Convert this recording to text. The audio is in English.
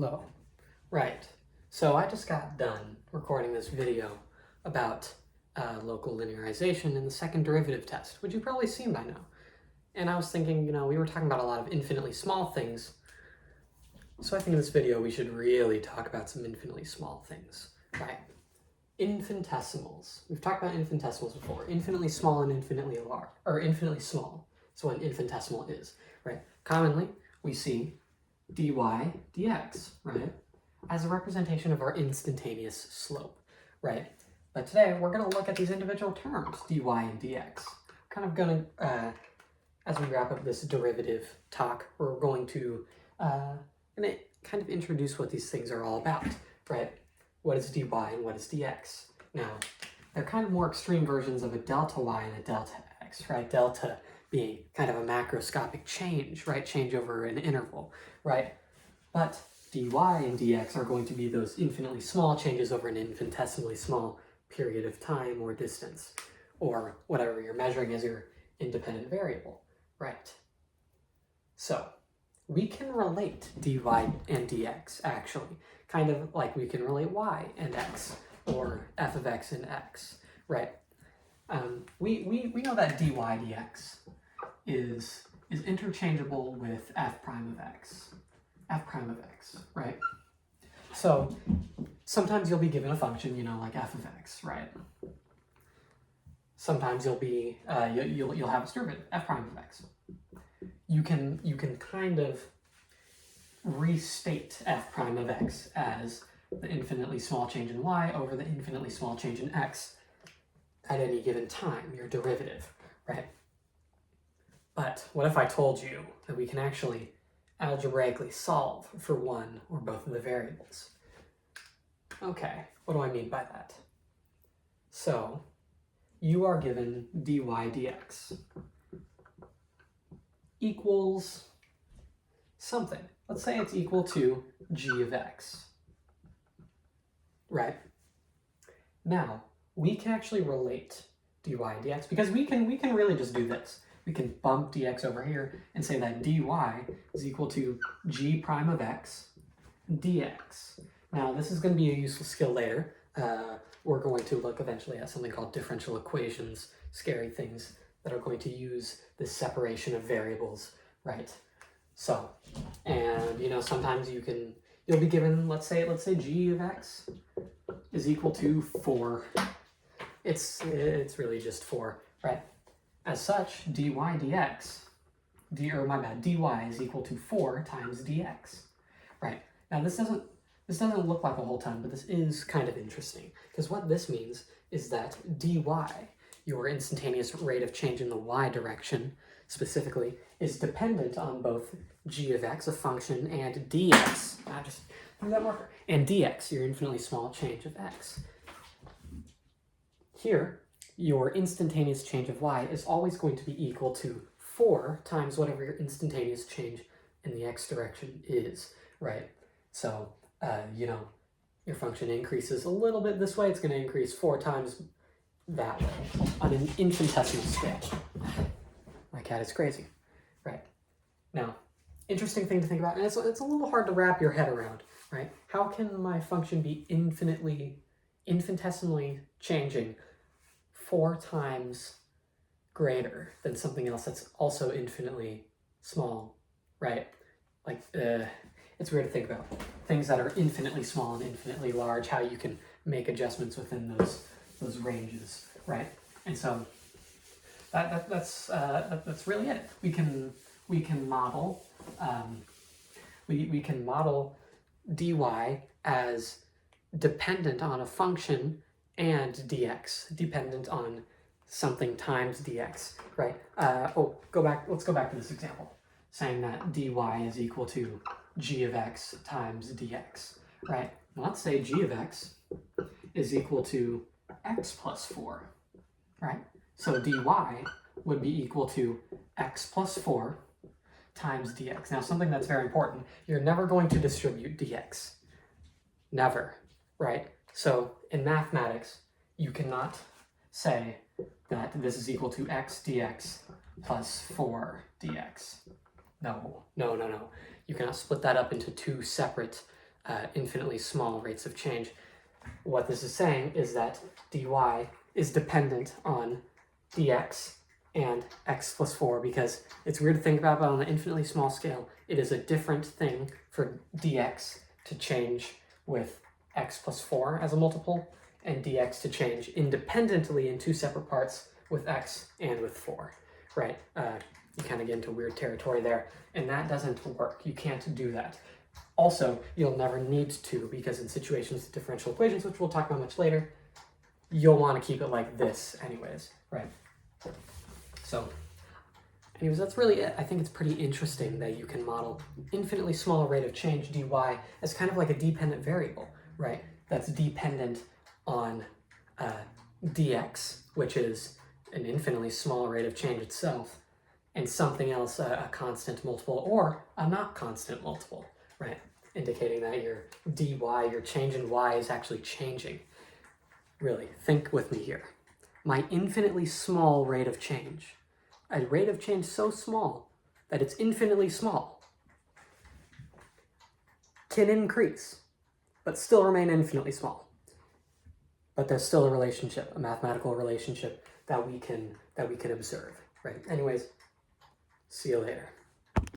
Hello. Right. So I just got done recording this video about local linearization in the second derivative test, which you've probably seen by now. And I was thinking, we were talking about a lot of infinitely small things. So I think in this video we should really talk about some infinitely small things, right? Infinitesimals. We've talked about infinitesimals before. Infinitely small and infinitely large, or infinitely small. So what an infinitesimal is, right? Commonly, we see dy dx, right, as a representation of our instantaneous slope, right? But today we're going to look at these individual terms, dy and dx. Kind of going to, as we wrap up this derivative talk, we're going to kind of introduce what these things are all about, right? What is dy and what is dx? Now, they're kind of more extreme versions of a delta y and a delta x, right? Delta being kind of a macroscopic change, right? Change over an interval, right? But dy and dx are going to be those infinitely small changes over an infinitesimally small period of time or distance, or whatever you're measuring as your independent variable, right? So we can relate dy and dx, actually, kind of like we can relate y and x, or f of x and x, right? We know that dy dx is interchangeable with f prime of x, right? So sometimes you'll be given a function, like f of x, right? Sometimes you'll be you'll have its derivative, f prime of x. You can kind of restate f prime of x as the infinitely small change in y over the infinitely small change in x at any given time, your derivative, right? But what if I told you that we can actually algebraically solve for one or both of the variables? Okay, what do I mean by that? So you are given dy dx equals something. Let's say it's equal to g of x, right? Now, we can actually relate dy and dx because we can really just do this. We can bump dx over here and say that dy is equal to g prime of x dx. Now, this is going to be a useful skill later. We're going to look eventually at something called differential equations, scary things that are going to use this separation of variables, right? So, and sometimes you'll be given, let's say g of x is equal to 4. It's really just 4, right? As such, dy dx, dy is equal to 4 times dx, right? Now this doesn't look like a whole ton, but this is kind of interesting, because what this means is that dy, your instantaneous rate of change in the y direction, specifically, is dependent on both g of x, a function, and dx. I just threw that marker. And dx, your infinitely small change of x. Here, your instantaneous change of y is always going to be equal to 4 times whatever your instantaneous change in the x direction is, right? So, your function increases a little bit this way, it's going to increase 4 times that way on an infinitesimal scale. My cat is crazy, right? Now, interesting thing to think about, and it's a little hard to wrap your head around, right? How can my function be infinitesimally changing 4 times greater than something else that's also infinitely small, right? Like, it's weird to think about things that are infinitely small and infinitely large, how you can make adjustments within those ranges, right? And so that's really it. We can model we can model dy as dependent on a function and dx dependent on something times dx, right? Let's go back to this example, saying that dy is equal to g of x times dx, right? Now let's say g of x is equal to x plus 4, right? So dy would be equal to x plus 4 times dx. Now, something that's very important, you're never going to distribute dx. Never, right? So in mathematics, you cannot say that this is equal to x dx plus 4 dx. No. You cannot split that up into two separate infinitely small rates of change. What this is saying is that dy is dependent on dx and x plus 4, because it's weird to think about, but on an infinitely small scale, it is a different thing for dx to change with x plus 4 as a multiple, and dx to change independently in two separate parts with x and with 4, right? You kind of get into weird territory there, and that doesn't work. You can't do that. Also, you'll never need to, because in situations with differential equations, which we'll talk about much later, you'll want to keep it like this anyways, right? So, anyways, that's really it. I think it's pretty interesting that you can model infinitely small rate of change dy as kind of like a dependent variable, right? That's dependent on dx, which is an infinitely small rate of change itself, and something else, a constant multiple, or a not constant multiple, right? Indicating that your dy, your change in y, is actually changing. Really, think with me here. My infinitely small rate of change, a rate of change so small that it's infinitely small, can increase, but still remain infinitely small. But there's still a relationship, a mathematical relationship that we can observe, right? Anyways, see you later.